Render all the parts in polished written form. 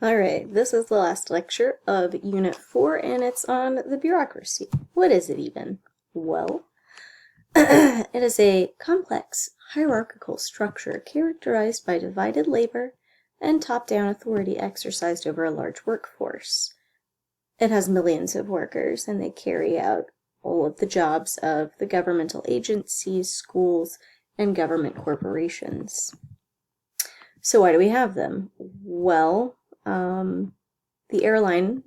Alright, this is the last lecture of Unit 4, and it's on the bureaucracy. What is it even? Well, it is a complex, hierarchical structure characterized by divided labor and top-down authority exercised over a large workforce. It has millions of workers, and they carry out all of the jobs of the governmental agencies, schools, and government corporations. So why do we have them? Well, the airline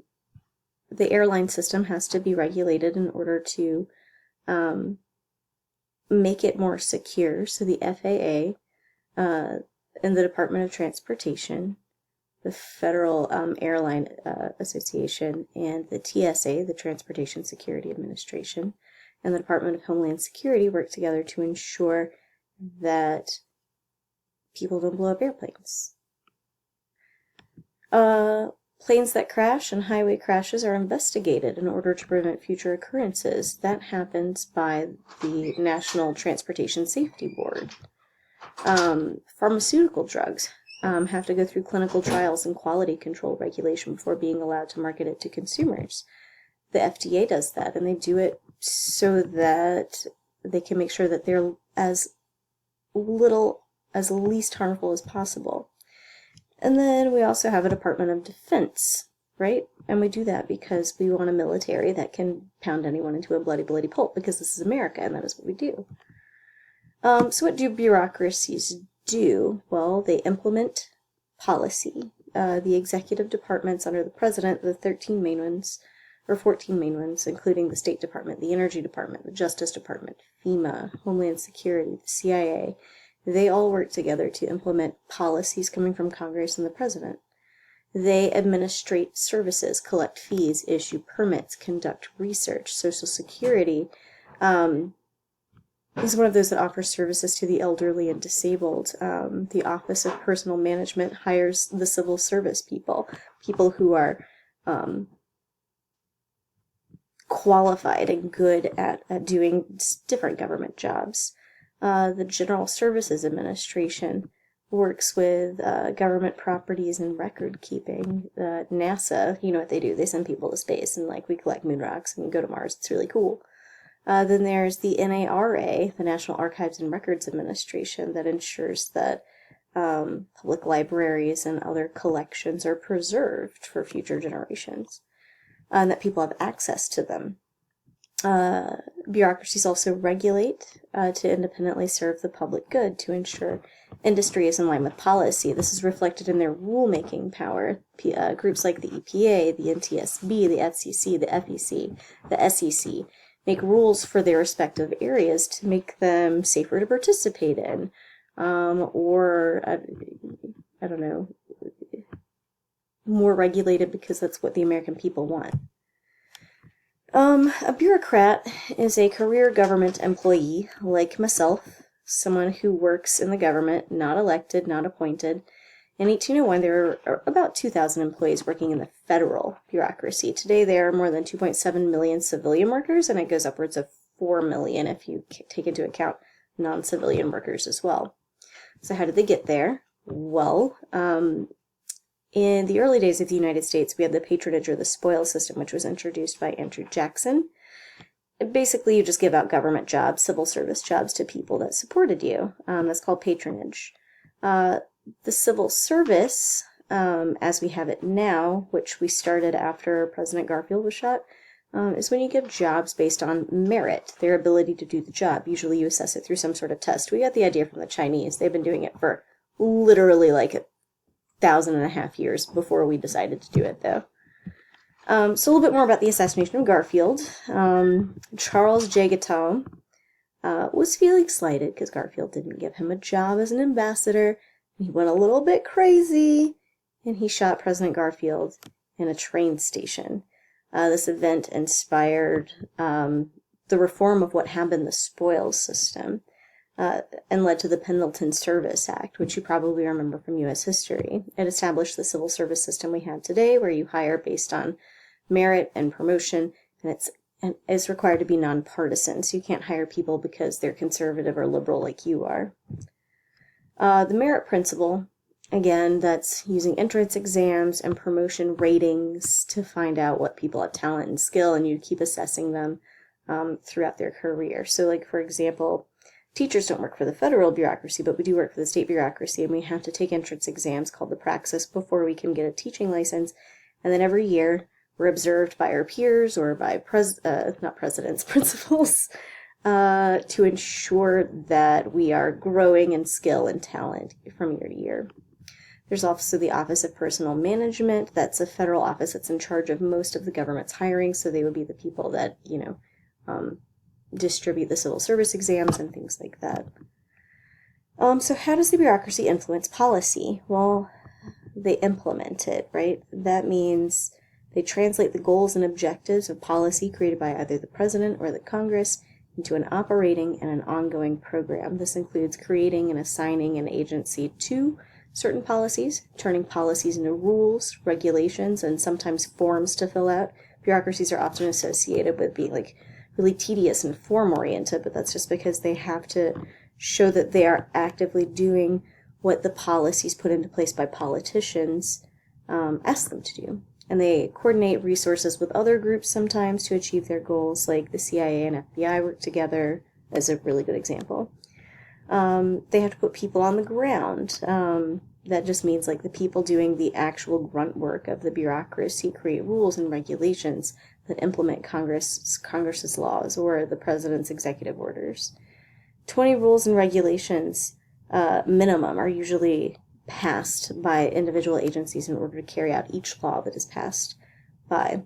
system has to be regulated in order to make it more secure. So the FAA and the Department of Transportation, the Federal Airline Association, and the TSA, the Transportation Security Administration, and the Department of Homeland Security work together to ensure that people don't blow up airplanes. Planes that crash and highway crashes are investigated in order to prevent future occurrences. That happens by the National Transportation Safety Board. Pharmaceutical drugs have to go through clinical trials and quality control regulation before being allowed to market it to consumers. The FDA does that, and they do it so that they can make sure that they're as least harmful as possible. And then we also have a Department of Defense, right? And we do that because we want a military that can pound anyone into a bloody, bloody pulp, because this is America, and that is what we do. So what do bureaucracies do? Well, they implement policy. The executive departments under the president, the 13 main ones, or 14 main ones, including the State Department, the Energy Department, the Justice Department, FEMA, Homeland Security, the CIA, they all work together to implement policies coming from Congress and the President. They administrate services, collect fees, issue permits, conduct research. Social Security is one of those that offers services to the elderly and disabled. The Office of Personnel Management hires the civil service people who are qualified and good at doing different government jobs. The General Services Administration works with government properties and record keeping. NASA, you know what they do? They send people to space, and we collect moon rocks and go to Mars. It's really cool. Then there's the NARA, the National Archives and Records Administration, that ensures that public libraries and other collections are preserved for future generations, and that people have access to them. Bureaucracies also regulate to independently serve the public good, to ensure industry is in line with policy. This is reflected in their rulemaking power. Groups like the EPA, the NTSB, the FCC, the FEC, the SEC make rules for their respective areas to make them safer to participate in, or I don't know, more regulated because that's what the American people want. A bureaucrat is a career government employee, like myself, someone who works in the government, not elected, not appointed. In 1801, there were about 2,000 employees working in the federal bureaucracy. Today, there are more than 2.7 million civilian workers, and it goes upwards of 4 million if you take into account non-civilian workers as well. So how did they get there? Well, in the early days of the United States, we had the patronage or the spoils system, which was introduced by Andrew Jackson. Basically, you just give out government jobs, civil service jobs, to people that supported you. That's called patronage. The civil service, as we have it now, which we started after President Garfield was shot, is when you give jobs based on merit, their ability to do the job. Usually you assess it through some sort of test. We got the idea from the Chinese. They've been doing it for literally 1,500 years before we decided to do it, though. So a little bit more about the assassination of Garfield. Charles J. Guiteau was feeling slighted because Garfield didn't give him a job as an ambassador. He went a little bit crazy, and he shot President Garfield in a train station. This event inspired the reform of what happened in the spoils system, and led to the Pendleton Service Act, which you probably remember from U.S. history. It established the civil service system we have today, where you hire based on merit and promotion, and it's required to be nonpartisan, so you can't hire people because they're conservative or liberal like you are. The merit principle Again, that's using entrance exams and promotion ratings to find out what people have talent and skill, and you keep assessing them throughout their career. So, like, for example, teachers don't work for the federal bureaucracy, but we do work for the state bureaucracy, and we have to take entrance exams called the praxis before we can get a teaching license. And then every year, we're observed by our peers or by not presidents, principals, to ensure that we are growing in skill and talent from year to year. There's also the Office of Personnel Management. That's a federal office that's in charge of most of the government's hiring, so they would be the people that, distribute the civil service exams and things like that. So how does the bureaucracy influence policy? Well, they implement it, right? That means they translate the goals and objectives of policy created by either the president or the Congress into an operating and an ongoing program. This includes creating and assigning an agency to certain policies, turning policies into rules, regulations, and sometimes forms to fill out. Bureaucracies are often associated with being really tedious and form-oriented, but that's just because they have to show that they are actively doing what the policies put into place by politicians ask them to do. And they coordinate resources with other groups sometimes to achieve their goals, like the CIA and FBI work together as a really good example. They have to put people on the ground. That just means the people doing the actual grunt work of the bureaucracy create rules and regulations that implement Congress's laws or the president's executive orders. 20 rules and regulations minimum are usually passed by individual agencies in order to carry out each law that is passed by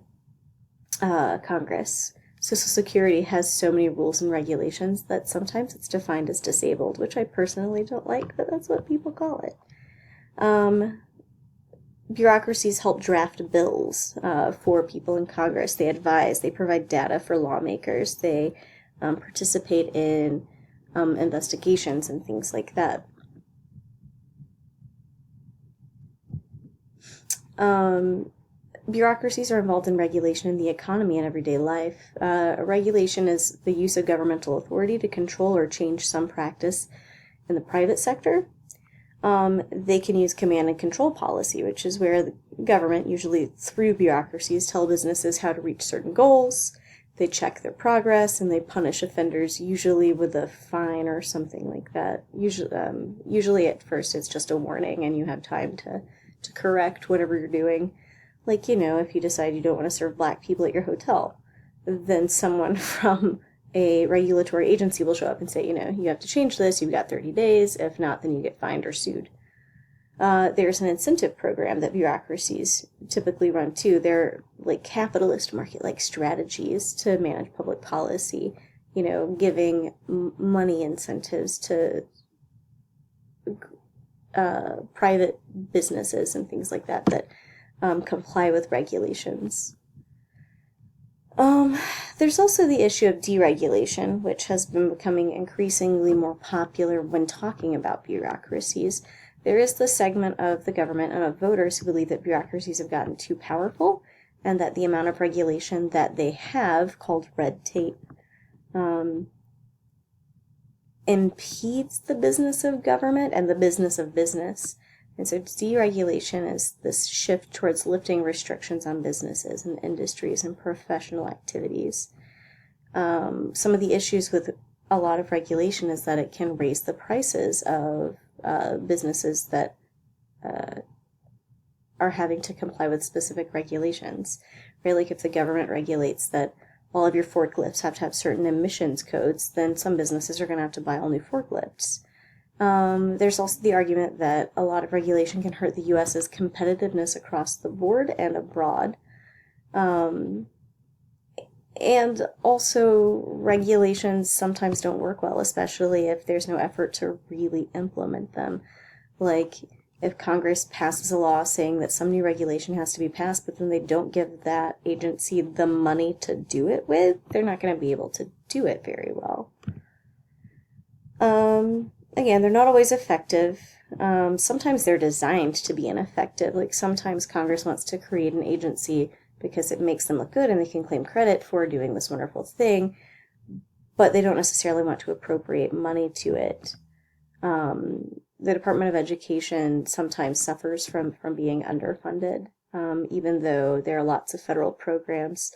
Congress. Social Security has so many rules and regulations that sometimes it's defined as disabled, which I personally don't like, but that's what people call it. Bureaucracies help draft bills for people in Congress. They advise, they provide data for lawmakers, they participate in investigations and things like that. Bureaucracies are involved in regulation in the economy and everyday life. Regulation is the use of governmental authority to control or change some practice in the private sector. They can use command and control policy, which is where the government, usually through bureaucracies, tell businesses how to reach certain goals. They check their progress, and they punish offenders, usually with a fine or something like that. Usually at first it's just a warning, and you have time to correct whatever you're doing. If you decide you don't want to serve black people at your hotel, then someone from a regulatory agency will show up and say, you have to change this, you've got 30 days, if not, then you get fined or sued. There's an incentive program that bureaucracies typically run too. They're capitalist market-like strategies to manage public policy, giving money incentives to private businesses and things like that comply with regulations. There's also the issue of deregulation, which has been becoming increasingly more popular when talking about bureaucracies. There is the segment of the government and of voters who believe that bureaucracies have gotten too powerful and that the amount of regulation that they have, called red tape, impedes the business of government and the business of business. And so deregulation is this shift towards lifting restrictions on businesses and industries and professional activities. Some of the issues with a lot of regulation is that it can raise the prices of businesses that are having to comply with specific regulations. Right? If the government regulates that all of your forklifts have to have certain emissions codes, then some businesses are going to have to buy all new forklifts. There's also the argument that a lot of regulation can hurt the U.S.'s competitiveness across the board and abroad. And also, regulations sometimes don't work well, especially if there's no effort to really implement them. If Congress passes a law saying that some new regulation has to be passed, but then they don't give that agency the money to do it with, they're not going to be able to do it very well. Again, they're not always effective. Sometimes they're designed to be ineffective. Sometimes Congress wants to create an agency because it makes them look good and they can claim credit for doing this wonderful thing, but they don't necessarily want to appropriate money to it. the Department of Education sometimes suffers from being underfunded, even though there are lots of federal programs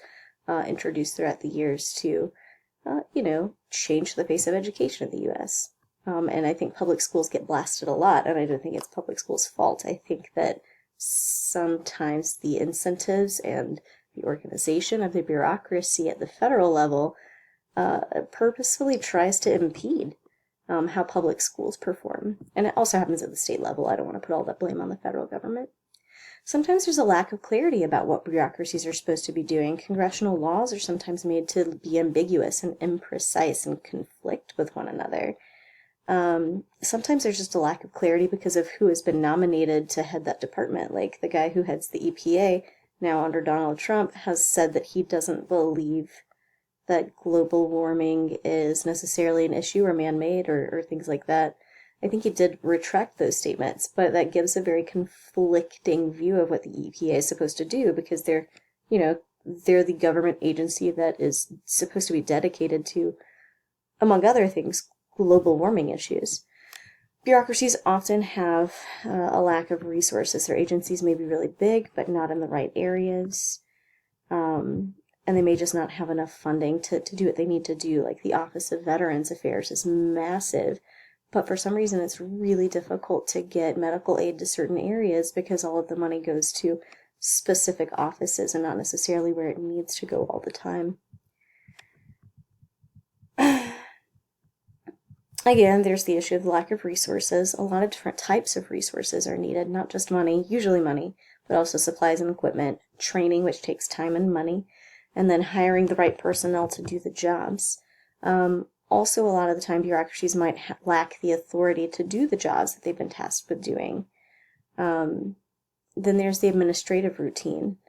introduced throughout the years to, change the face of education in the U.S. And I think public schools get blasted a lot, and I don't think it's public schools' fault. I think that sometimes the incentives and the organization of the bureaucracy at the federal level purposefully tries to impede how public schools perform. And it also happens at the state level. I don't want to put all that blame on the federal government. Sometimes there's a lack of clarity about what bureaucracies are supposed to be doing. Congressional laws are sometimes made to be ambiguous and imprecise and conflict with one another. Sometimes there's just a lack of clarity because of who has been nominated to head that department. Like the guy who heads the EPA, now under Donald Trump, has said that he doesn't believe that global warming is necessarily an issue or man-made or things like that. I think he did retract those statements, but that gives a very conflicting view of what the EPA is supposed to do, because they're the government agency that is supposed to be dedicated to, among other things, global warming issues. Bureaucracies often have a lack of resources. Their agencies may be really big, but not in the right areas. And they may just not have enough funding to do what they need to do. Like the Office of Veterans Affairs is massive, but for some reason it's really difficult to get medical aid to certain areas because all of the money goes to specific offices and not necessarily where it needs to go all the time. Again, there's the issue of the lack of resources. A lot of different types of resources are needed, not just money, usually money, but also supplies and equipment, training, which takes time and money, and then hiring the right personnel to do the jobs. Also, a lot of the time, bureaucracies might lack the authority to do the jobs that they've been tasked with doing. Then there's the administrative routine,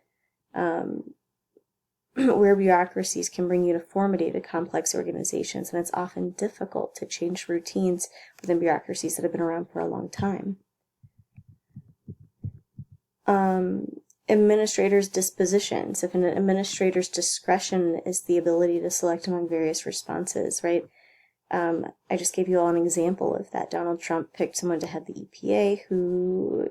where bureaucracies can bring uniformity to complex organizations, and it's often difficult to change routines within bureaucracies that have been around for a long time. Administrators' dispositions. If an administrator's discretion is the ability to select among various responses, right? I just gave you all an example of that. Donald Trump picked someone to head the EPA who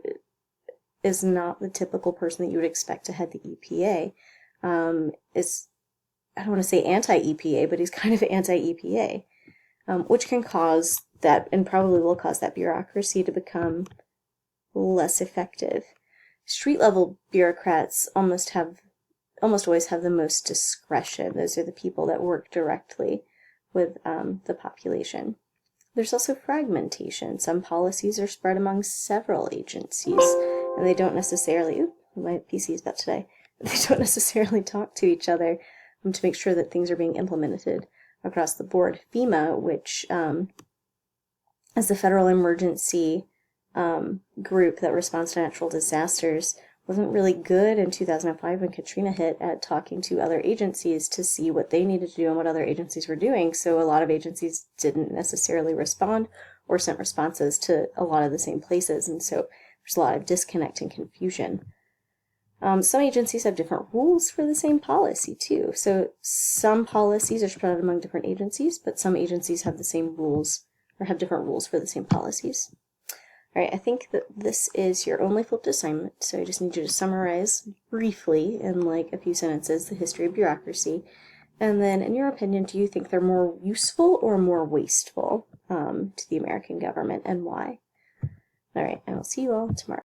is not the typical person that you would expect to head the EPA. Is, I don't want to say anti-EPA, but he's kind of anti-EPA, which can cause that, and probably will cause that bureaucracy to become less effective. Street-level bureaucrats almost always have the most discretion. Those are the people that work directly with the population. There's also fragmentation. Some policies are spread among several agencies, and they don't necessarily, my PC is about to die, they don't necessarily talk to each other to make sure that things are being implemented across the board. FEMA, which is the Federal Emergency group that responds to natural disasters, wasn't really good in 2005 when Katrina hit at talking to other agencies to see what they needed to do and what other agencies were doing. So a lot of agencies didn't necessarily respond or sent responses to a lot of the same places. And so there's a lot of disconnect and confusion. Some agencies have different rules for the same policy too. So some policies are spread out among different agencies, but some agencies have the same rules or have different rules for the same policies. All right, I think that this is your only flipped assignment, so I just need you to summarize briefly in like a few sentences the history of bureaucracy. And then, in your opinion, do you think they're more useful or more wasteful to the American government, and why? All right, I will see you all tomorrow.